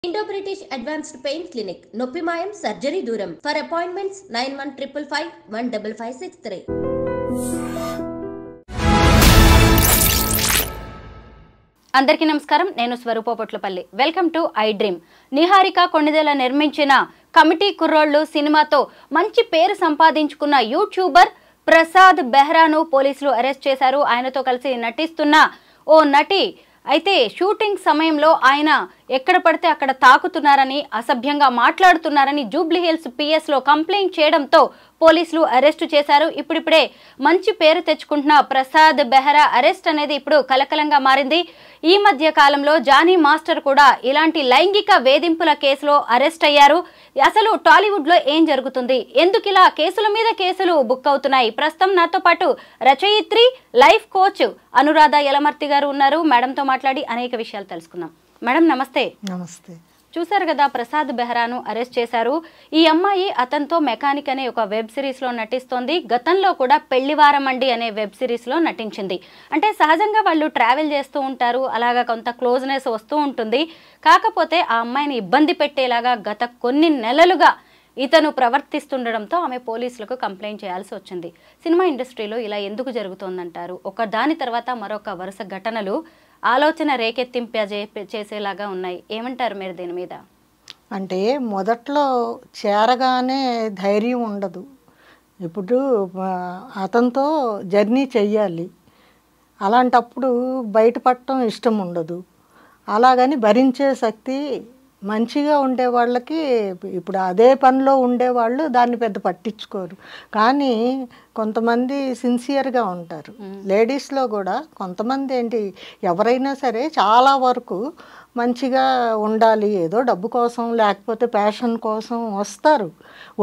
Indo British advanced pain clinic నొప్పి మాయం surgery దూరం ఫర్ అపాయింట్మెంట్స్ 9155515563. అందరికీ నమస్కారం. నేను Swarupa Potlapalli. Welcome to I Dream. Niharika Konidela నిర్మించిన కమిటీ కుర్రోళ్ళు సినిమాతో మంచి పేరు సంపాదించుకున్న యూట్యూబర్ ప్రసాద్ బెహ్రాను పోలీసులు అరెస్ట్ చేశారు. ఆయనతో కలిసి నటిస్తున్న ఓ నటి అయితే షూటింగ్ సమయంలో ఆయన ఎక్కడ పడితే అక్కడ తాకుతున్నారని, అసభ్యంగా మాట్లాడుతున్నారని జూబ్లీ హిల్స్ పిఎస్లో కంప్లైంట్ చేయడంతో పోలీసులు అరెస్టు చేశారు. ఇప్పుడిప్పుడే మంచి పేరు తెచ్చుకుంటున్న ప్రసాద్ బెహ్రా అరెస్ట్ అనేది ఇప్పుడు కలకలంగా మారింది. ఈ మధ్య కాలంలో జానీ మాస్టర్ కూడా ఇలాంటి లైంగిక వేధింపుల కేసులో అరెస్ట్ అయ్యారు. అసలు టాలీవుడ్ లో ఏం జరుగుతుంది, ఎందుకు ఇలా కేసుల మీద కేసులు బుక్ అవుతున్నాయి? ప్రస్తుతం నాతో పాటు రచయిత్రి, లైఫ్ కోచ్ అనురాధ యలమర్తి గారు ఉన్నారు. మేడంతో మాట్లాడి అనేక విషయాలు తెలుసుకుందాం. మేడం నమస్తే. నమస్తే. చూసారు కదా, ప్రసాద్ బెహ్రాను అరెస్ట్ చేశారు. ఈ అమ్మాయి అతనితో మెకానిక్ అనే ఒక వెబ్ సిరీస్ లో నటిస్తోంది. గతంలో కూడా పెళ్లివారం అండి అనే వెబ్ సిరీస్ లో నటించింది. అంటే సహజంగా వాళ్ళు ట్రావెల్ చేస్తూ ఉంటారు, అలాగా కొంత క్లోజ్నెస్ వస్తూ ఉంటుంది. కాకపోతే ఆ అమ్మాయిని ఇబ్బంది పెట్టేలాగా గత కొన్ని నెలలుగా ఇతను ప్రవర్తిస్తుండడంతో ఆమె పోలీసులకు కంప్లైంట్ చేయాల్సి వచ్చింది. సినిమా ఇండస్ట్రీలో ఇలా ఎందుకు జరుగుతోందంటారు? ఒక దాని తర్వాత మరొక వరుస ఘటనలు ఆలోచన చేసేలాగా ఉన్నాయి. ఏమంటారు మీరు దీని మీద? అంటే మొదట్లో చేరగానే ధైర్యం ఉండదు. ఇప్పుడు అతనితో జర్నీ చెయ్యాలి, అలాంటప్పుడు బయటపడటం ఇష్టం ఉండదు. అలాగని భరించే శక్తి మంచిగా ఉండే వాళ్ళకి, ఇప్పుడు అదే పనిలో ఉండేవాళ్ళు దాన్ని పెద్ద పట్టించుకోరు. కానీ కొంతమంది సిన్సియర్గా ఉంటారు. లేడీస్లో కూడా కొంతమంది ఏంటి, ఎవరైనా సరే చాలా వరకు మంచిగా ఉండాలి, ఏదో డబ్బు కోసం లేకపోతే ప్యాషన్ కోసం వస్తారు.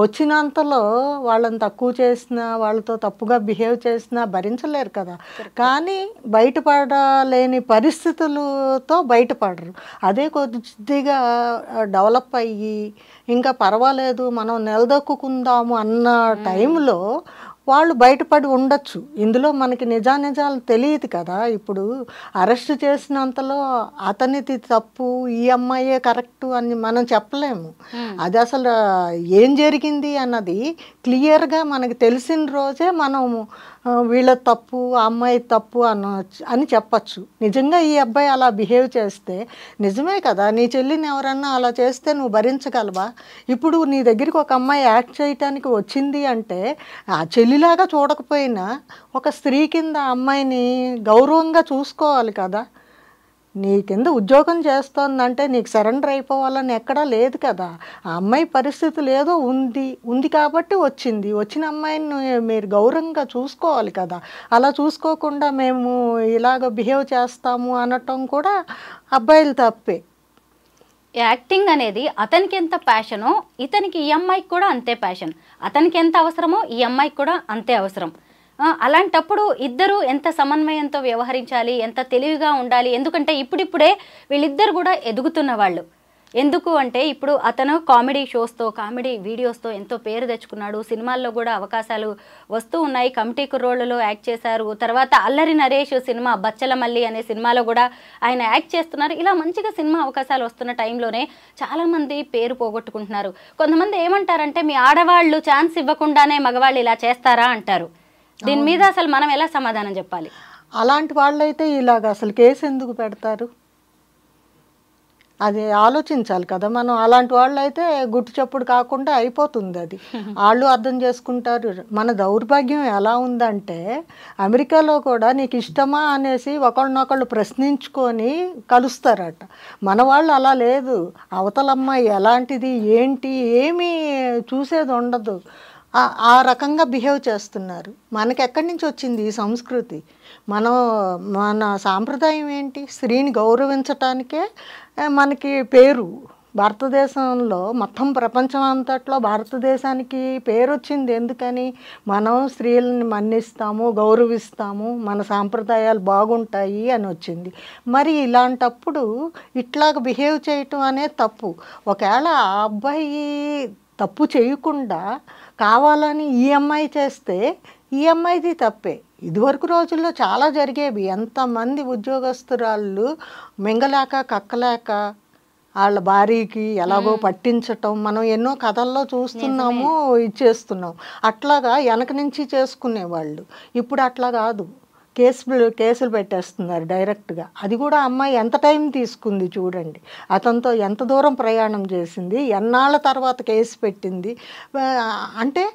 వచ్చినంతలో వాళ్ళని తక్కువ చేసినా, వాళ్ళతో తప్పుగా బిహేవ్ చేసినా భరించలేరు కదా. కానీ బయటపడలేని పరిస్థితులతో బయటపడరు. అదే కొద్దిగా డెవలప్ అయ్యి ఇంకా పర్వాలేదు మనం నిలదొక్కుందాము అన్న టైంలో వాళ్ళు బయటపడి ఉండొచ్చు. ఇందులో మనకి నిజాలు తెలియదు కదా. ఇప్పుడు అరెస్ట్ చేసినంతలో అతనిది తప్పు, ఈ అమ్మాయే కరెక్టు అని మనం చెప్పలేము. అది అసలు ఏం జరిగింది అన్నది క్లియర్గా మనకి తెలిసిన రోజే మనం వీళ్ళ తప్పు, ఆ అమ్మాయి తప్పు అని చెప్పచ్చు. నిజంగా ఈ అబ్బాయి అలా బిహేవ్ చేస్తే నిజమే కదా, నీ చెల్లిని ఎవరన్నా అలా చేస్తే నువ్వు భరించగలవా? ఇప్పుడు నీ దగ్గరికి ఒక అమ్మాయి యాక్ట్ చేయటానికి వచ్చింది అంటే ఆ చెల్లిలాగా చూడకపోయినా ఒక స్త్రీ కింద అమ్మాయిని గౌరవంగా చూసుకోవాలి కదా. నీ కింద ఉద్యోగం చేస్తోందంటే నీకు సరెండర్ అయిపోవాలని ఎక్కడా లేదు కదా. ఆ అమ్మాయి పరిస్థితులు ఏదో ఉంది కాబట్టి వచ్చిన అమ్మాయిని మీరు గౌరవంగా చూసుకోవాలి కదా. అలా చూసుకోకుండా మేము ఇలాగ బిహేవ్ చేస్తాము అనటం కూడా అబ్బాయిలు తప్పే. యాక్టింగ్ అనేది అతనికి ఎంత ప్యాషనో ఇతనికి ఈ అమ్మాయికి కూడా అంతే ప్యాషన్. అతనికి ఎంత అవసరమో ఈ అమ్మాయికి కూడా అంతే అవసరం. అలాంటప్పుడు ఇద్దరు ఎంత సమన్వయంతో వ్యవహరించాలి, ఎంత తెలివిగా ఉండాలి. ఎందుకంటే ఇప్పుడిప్పుడే వీళ్ళిద్దరు కూడా ఎదుగుతున్న వాళ్ళు. ఎందుకు అంటే ఇప్పుడు అతను కామెడీ షోస్తో, కామెడీ వీడియోస్తో ఎంతో పేరు తెచ్చుకున్నాడు. సినిమాల్లో కూడా అవకాశాలు వస్తూ ఉన్నాయి. కమిటీ కుర్రోళ్ళలో యాక్ట్ చేశారు. తర్వాత అల్లరి నరేష్ సినిమా బచ్చలమల్లి అనే సినిమాలో కూడా ఆయన యాక్ట్ చేస్తున్నారు. ఇలా మంచిగా సినిమా అవకాశాలు వస్తున్న టైంలోనే చాలామంది పేరు పోగొట్టుకుంటున్నారు. కొంతమంది ఏమంటారంటే, మీ ఆడవాళ్ళు ఛాన్స్ ఇవ్వకుండానే మగవాళ్ళు ఇలా చేస్తారా అంటారు. దీని మీద అసలు మనం ఎలా సమాధానం చెప్పాలి? అలాంటి వాళ్ళైతే ఇలాగ అసలు కేసు ఎందుకు పెడతారు? అది ఆలోచించాలి కదా మనం. అలాంటి వాళ్ళు అయితే గుట్టు చప్పుడు కాకుండా అయిపోతుంది. అది వాళ్ళు అర్థం చేసుకుంటారు. మన దౌర్భాగ్యం ఎలా ఉందంటే, అమెరికాలో కూడా నీకు ఇష్టమా అనేసి ఒకళ్ళనొకళ్ళు ప్రశ్నించుకొని కలుస్తారట. మన వాళ్ళు అలా లేదు. అవతలమ్మాయి ఎలాంటిది ఏంటి ఏమీ చూసేది ఉండదు. ఆ రకంగా బిహేవ్ చేస్తున్నారు. మనకి ఎక్కడి నుంచి వచ్చింది ఈ సంస్కృతి? మన సాంప్రదాయం ఏంటి? స్త్రీని గౌరవించటానికే మనకి పేరు. భారతదేశంలో మొత్తం ప్రపంచం అంతట్లో భారతదేశానికి పేరు వచ్చింది ఎందుకని? మనం స్త్రీలని మన్నిస్తాము, గౌరవిస్తాము, మన సాంప్రదాయాలు బాగుంటాయి అని వచ్చింది. మరి ఇలాంటప్పుడు ఇట్లాగ బిహేవ్ చేయటం అనేది తప్పు. ఒకవేళ ఆ అబ్బాయి తప్పు చేయకుండా కావాలని ఈ అమ్మాయి చేస్తే ఈ అమ్మాయిది తప్పే. ఇదివరకు రోజుల్లో చాలా జరిగేవి. ఎంతమంది ఉద్యోగస్తురాళ్ళు మింగలేక కక్కలేక వాళ్ళ భార్యకి ఎలాగో పట్టించటం మనం ఎన్నో కథల్లో చూస్తున్నాము, ఇచ్చేస్తున్నాం. అట్లాగా వెనక నుంచి చేసుకునేవాళ్ళు. ఇప్పుడు అట్లా కాదు, కేసులు పెట్టేస్తున్నారు డైరెక్ట్గా. అది కూడా అమ్మాయి ఎంత టైం తీసుకుంది చూడండి, అతనితో ఎంత దూరం ప్రయాణం చేసింది, ఎన్నాళ్ళ తర్వాత కేసు పెట్టింది. అంటే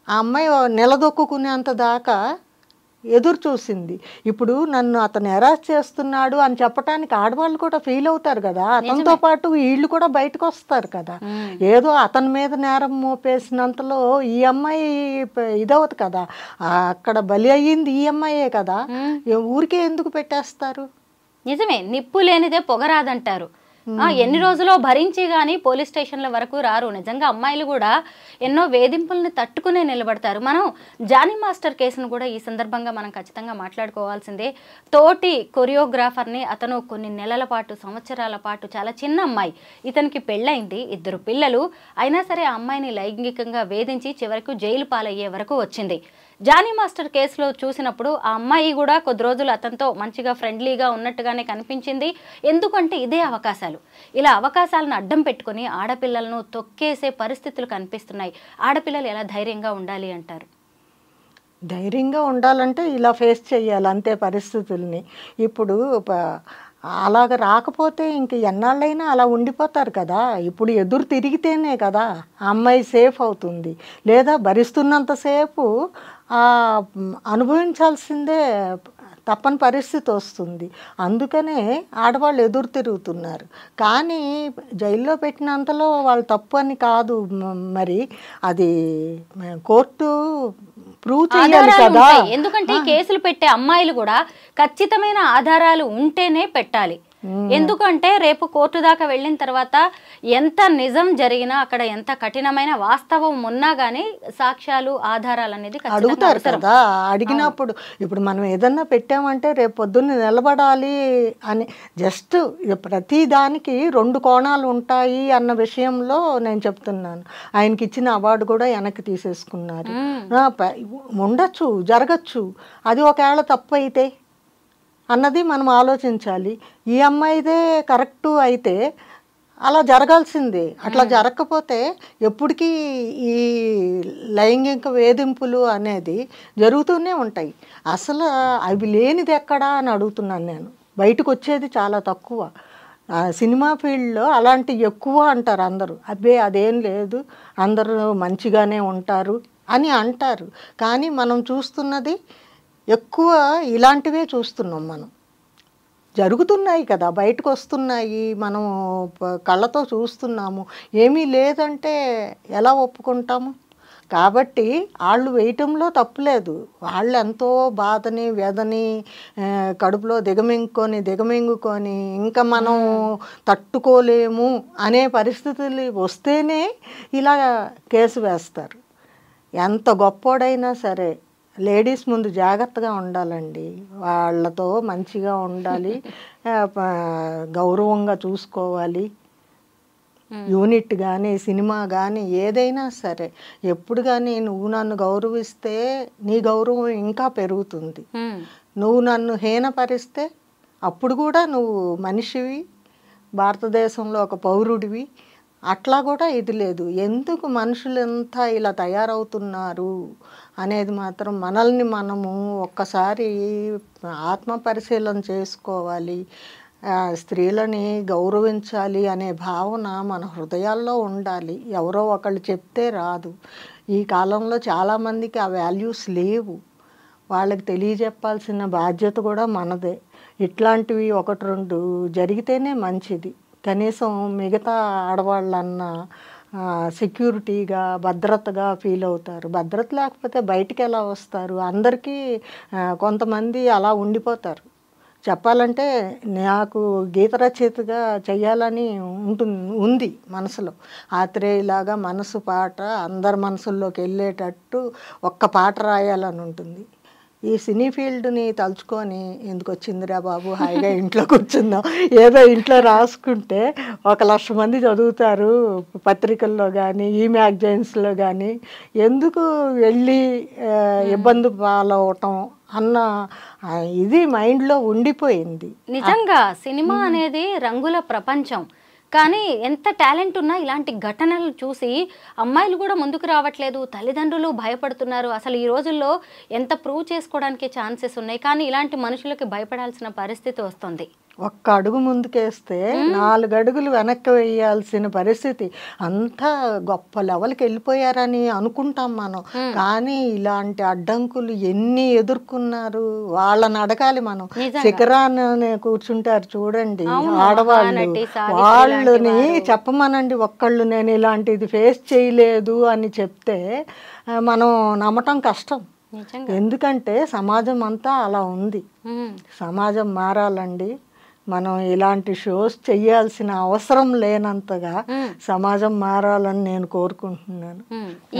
ఆ అమ్మాయి నిలదొక్కునేంత దాకా ఎదురు చూసింది. ఇప్పుడు నన్ను అతను హెరాస్ చేస్తున్నాడు అని చెప్పడానికి ఆడవాళ్ళు కూడా ఫీల్ అవుతారు కదా, అతనితో పాటు వీళ్ళు కూడా బయటకు వస్తారు కదా. ఏదో అతని మీద నేరం మోపేసినంతలో ఈ అమ్మాయి ఇదవదు కదా, అక్కడ బలి అయ్యింది ఈ అమ్మాయే కదా. ఊరికే ఎందుకు పెట్టేస్తారు? నిజమే, నిప్పు లేనిదే పొగరాదంటారు. ఎన్ని రోజులో భరించి గానీ పోలీస్ స్టేషన్ల వరకు రారు. నిజంగా అమ్మాయిలు కూడా ఎన్నో వేధింపుల్ని తట్టుకునే నిలబడతారు. మనం జానీ మాస్టర్ కేసును కూడా ఈ సందర్భంగా మనం ఖచ్చితంగా మాట్లాడుకోవాల్సిందే. తోటి కొరియోగ్రాఫర్ని అతను కొన్ని నెలల పాటు, సంవత్సరాల పాటు, చాలా చిన్న అమ్మాయి, ఇతనికి పెళ్ళైంది, 2 పిల్లలు, అయినా సరే ఆ అమ్మాయిని లైంగికంగా వేధించి చివరకు జైలు పాలయ్యే వరకు వచ్చింది. జానీ మాస్టర్ కేసులో చూసినప్పుడు ఆ అమ్మాయి కూడా కొద్ది రోజులు అతనితో మంచిగా ఫ్రెండ్లీగా ఉన్నట్టుగానే కనిపించింది. ఎందుకంటే ఇదే అవకాశాలు, ఇలా అవకాశాలను అడ్డం పెట్టుకుని ఆడపిల్లలను తొక్కేసే పరిస్థితులు కనిపిస్తున్నాయి. ఆడపిల్లలు ఎలా ధైర్యంగా ఉండాలి అంటారు? ధైర్యంగా ఉండాలంటే ఇలా ఫేస్ చేయాలి అంతే పరిస్థితుల్ని. ఇప్పుడు అలాగ రాకపోతే ఇంక ఎన్నాళ్ళైనా అలా ఉండిపోతారు కదా. ఇప్పుడు ఎదురు తిరిగితేనే కదా ఆ అమ్మాయి సేఫ్ అవుతుంది. లేదా భరిస్తున్నంతసేపు అనుభవించాల్సిందే తప్పని పరిస్థితి వస్తుంది. అందుకనే ఆడవాళ్ళు ఎదురు తిరుగుతున్నారు. కానీ జైల్లో పెట్టినంతలో వాళ్ళు తప్పు అని కాదు, మరి అది కోర్టు ప్రూవ్ చేయాలి కదా. ఎందుకంటే ఈ కేసులు పెట్టే అమ్మాయిలు కూడా ఖచ్చితమైన ఆధారాలు ఉంటేనే పెట్టాలి. ఎందుకంటే రేపు కోర్టు దాకా వెళ్ళిన తర్వాత ఎంత నిజం జరిగినా, అక్కడ ఎంత కఠినమైన వాస్తవం ఉన్నా గానీ సాక్ష్యాలు, ఆధారాలు అనేది అడుగుతారు కదా. అడిగినప్పుడు ఇప్పుడు మనం ఏదన్నా పెట్టామంటే రేపు పొద్దున్న నిలబడాలి అని, జస్ట్ ప్రతి దానికి 2 కోణాలు ఉంటాయి అన్న విషయంలో నేను చెప్తున్నాను. ఆయనకి ఇచ్చిన అవార్డు కూడా వెనక్కి తీసేసుకున్నారు. ఉండొచ్చు, జరగచ్చు, అది ఒకవేళ తప్పు అయితే అన్నది మనం ఆలోచించాలి. ఈ అమ్మాయిదే కరెక్టు అయితే అలా జరగాల్సిందే. అట్లా జరగకపోతే ఎప్పటికీ ఈ లైంగిక వేధింపులు అనేది జరుగుతూనే ఉంటాయి. అసలు అవి లేనిది ఎక్కడా అని అడుగుతున్నాను నేను. బయటకు వచ్చేది చాలా తక్కువ. సినిమా ఫీల్డ్లో అలాంటివి ఎక్కువ అంటారు అందరూ. అబ్బే అదేం లేదు, అందరూ మంచిగానే ఉంటారు అని అంటారు. కానీ మనం చూస్తున్నది ఎక్కువ ఇలాంటివే చూస్తున్నాం. మనం జరుగుతున్నాయి కదా, బయటకు వస్తున్నాయి, మనం కళ్ళతో చూస్తున్నాము. ఏమీ లేదంటే ఎలా ఒప్పుకుంటాము? కాబట్టి వాళ్ళు వేయటంలో తప్పులేదు. వాళ్ళు ఎంతో బాధని, వ్యధని కడుపులో దిగమింగుకొని ఇంకా మనం తట్టుకోలేము అనే పరిస్థితులు వస్తేనే ఇలా కేసు వేస్తారు. ఎంత గొప్పోడైనా సరే లేడీస్ ముందు జాగ్రత్తగా ఉండాలండి. వాళ్ళతో మంచిగా ఉండాలి, గౌరవంగా చూసుకోవాలి. యూనిట్ కానీ, సినిమా కానీ, ఏదైనా సరే ఎప్పుడు కానీ నువ్వు నన్ను గౌరవిస్తే నీ గౌరవం ఇంకా పెరుగుతుంది. నువ్వు నన్ను హీనపరిస్తే అప్పుడు కూడా నువ్వు మనిషివి, భారతదేశంలో ఒక పౌరుడివి. అట్లా కూడా ఇది లేదు. ఎందుకు మనుషులంతా ఇలా తయారవుతున్నారు అనేది మాత్రం మనల్ని మనము ఒక్కసారి ఆత్మ పరిశీలన చేసుకోవాలి. స్త్రీలని గౌరవించాలి అనే భావన మన హృదయాల్లో ఉండాలి. ఎవరో ఒకళ్ళు చెప్తే రాదు. ఈ కాలంలో చాలామందికి ఆ వాల్యూస్ లేవు. వాళ్ళకి తెలియజెప్పాల్సిన బాధ్యత కూడా మనదే. ఇట్లాంటివి 1-2 జరిగితేనే మంచిది. కనీసం మిగతా ఆడవాళ్ళన్నా సెక్యూరిటీగా, భద్రతగా ఫీల్ అవుతారు. భద్రత లేకపోతే బయటికి ఎలా వస్తారు? అందరికీ కొంతమంది అలా ఉండిపోతారు. చెప్పాలంటే నాకు గీత రచయితగా చెయ్యాలని ఉంది మనసులో. ఆత్రేయలాగా మనసు పాట అందరి మనసుల్లోకి వెళ్ళేటట్టు ఒక్క పాట రాయాలని ఉంటుంది. ఈ సినీ ఫీల్డ్ని తలుచుకొని ఎందుకు వచ్చిందిరా బాబు, హాయిగా ఇంట్లో కూర్చుందాం, ఏదో ఇంట్లో రాసుకుంటే 1,00,000 మంది చదువుతారు పత్రికల్లో కానీ, ఈ మ్యాగజైన్స్లో కానీ, ఎందుకు వెళ్ళి ఇబ్బంది పాలవటం అన్న ఇది మైండ్లో ఉండిపోయింది. నిజంగా సినిమా అనేది రంగుల ప్రపంచం. కానీ ఎంత టాలెంట్ ఉన్నా ఇలాంటి ఘటనలు చూసి అమ్మాయిలు కూడా ముందుకు రావట్లేదు, తల్లిదండ్రులు భయపడుతున్నారు. అసలు ఈ రోజుల్లో ఎంత ప్రూవ్ చేసుకోవడానికి ఛాన్సెస్ ఉన్నాయి, కానీ ఇలాంటి మనుషులకి భయపడాల్సిన పరిస్థితి వస్తుంది. ఒక్క అడుగు ముందుకేస్తే 4 అడుగులు వెనక్కి వేయాల్సిన పరిస్థితి. అంతా గొప్ప లెవెల్కి వెళ్ళిపోయారని అనుకుంటాం మనం, కానీ ఇలాంటి అడ్డంకులు ఎన్ని ఎదుర్కొన్నారు వాళ్ళని అడగాలి మనం. శిఖరాన్ని కూర్చుంటారు చూడండి ఆడవాళ్ళు, వాళ్ళని చెప్పమనండి ఒక్కళ్ళు నేను ఇలాంటిది ఫేస్ చేయలేదు అని చెప్తే మనం నమ్మటం కష్టం. ఎందుకంటే సమాజం అంతా అలా ఉంది. సమాజం మారాలండి. మనం ఇలాంటి షోస్ చేయాల్సిన అవసరం లేనంతగా సమాజం మారాలని నేను కోరుకుంటున్నాను.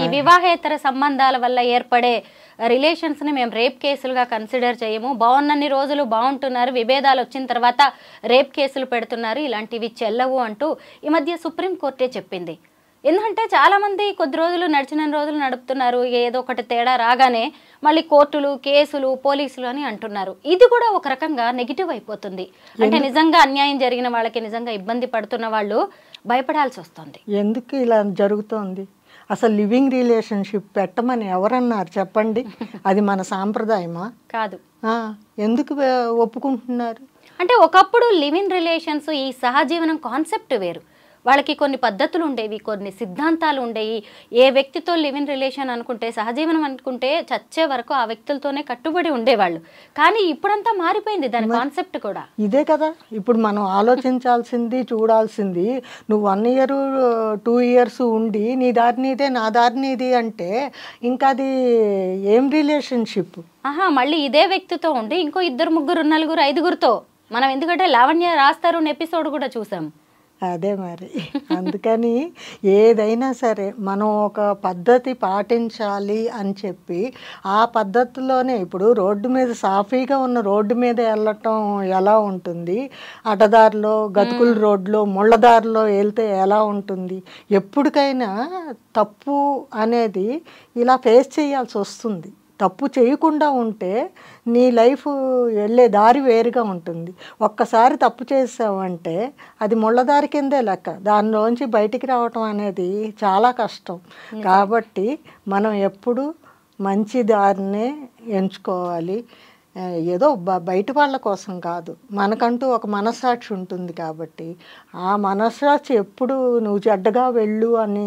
ఈ వివాహేతర సంబంధాల వల్ల ఏర్పడే రిలేషన్స్ ని మేము రేప్ కేసులుగా కన్సిడర్ చేయము. బాగున్నన్ని రోజులు బాగుంటున్నారు, విభేదాలు వచ్చిన తర్వాత రేప్ కేసులు పెడుతున్నారు, ఇలాంటివి చెల్లవు అంటూ ఈ మధ్య సుప్రీంకోర్టే చెప్పింది. ఎందుకంటే చాలామంది కొద్ది రోజులు నడిచిన రోజులు నడుపుతున్నారు, ఏదో ఒకటి తేడా రాగానే మళ్ళీ కోర్టులు, కేసులు, పోలీసులు అని అంటున్నారు. ఇది కూడా ఒక రకంగా నెగిటివ్ అయిపోతుంది. అంటే నిజంగా అన్యాయం జరిగిన వాళ్ళకి, నిజంగా ఇబ్బంది పడుతున్న వాళ్ళు భయపడాల్సి వస్తుంది. ఎందుకు ఇలా జరుగుతోంది? అసలు లివింగ్ రిలేషన్షిప్ పెట్టమని ఎవరన్నారు చెప్పండి? అది మన సాంప్రదాయమా? కాదు. ఎందుకు ఒప్పుకుంటున్నారు? అంటే ఒకప్పుడు లివింగ్ రిలేషన్స్, ఈ సహజీవనం కాన్సెప్ట్ వేరు. వాళ్ళకి కొన్ని పద్ధతులు ఉండేవి, కొన్ని సిద్ధాంతాలు ఉండేవి. ఏ వ్యక్తితో లివ్ ఇన్ రిలేషన్ అనుకుంటే, సహజీవనం అనుకుంటే చచ్చే వరకు ఆ వ్యక్తులతోనే కట్టుబడి ఉండేవాళ్ళు. కానీ ఇప్పుడంతా మారిపోయింది దాని కాన్సెప్ట్ కూడా. ఇదే కదా ఇప్పుడు మనం ఆలోచించాల్సింది, చూడాల్సింది. నువ్వు 1 year 2 years ఉండి నీ దారి నీదే నా దారి నీది అంటే ఇంకా అది ఏం రిలేషన్షిప్? మళ్ళీ ఇదే వ్యక్తితో ఉండి ఇంకో 2 3 4 5గురితో మనం, ఎందుకంటే లావణ్య రాస్తారు ఎపిసోడ్ కూడా చూసాం. అదే మరి. అందుకని ఏదైనా సరే మనం ఒక పద్ధతి పాటించాలి అని చెప్పి ఆ పద్ధతిలోనే, ఇప్పుడు రోడ్డు మీద సాఫీగా ఉన్న రోడ్డు మీద వెళ్ళటం ఎలా ఉంటుంది, అడ్డదారిలో గతుకుల రోడ్లో ముళ్ళదారిలో వెళ్తే ఎలా ఉంటుంది? ఎప్పటికైనా తప్పు అనేది ఇలా ఫేస్ చేయాల్సి వస్తుంది. తప్పు చేయకుండా ఉంటే నీ లైఫ్ వెళ్ళే దారి వేరుగా ఉంటుంది. ఒక్కసారి తప్పు చేసావంటే అది ముళ్ళదారి కిందే లెక్క. దానిలోంచి బయటికి రావటం అనేది చాలా కష్టం. కాబట్టి మనం ఎప్పుడు మంచి దారినే ఎంచుకోవాలి. ఏదో బయట వాళ్ళ కోసం కాదు, మనకంటూ ఒక మనస్సాక్షి ఉంటుంది. కాబట్టి ఆ మనస్సాక్షి ఎప్పుడు నువ్వు చెడ్డగా వెళ్ళు అని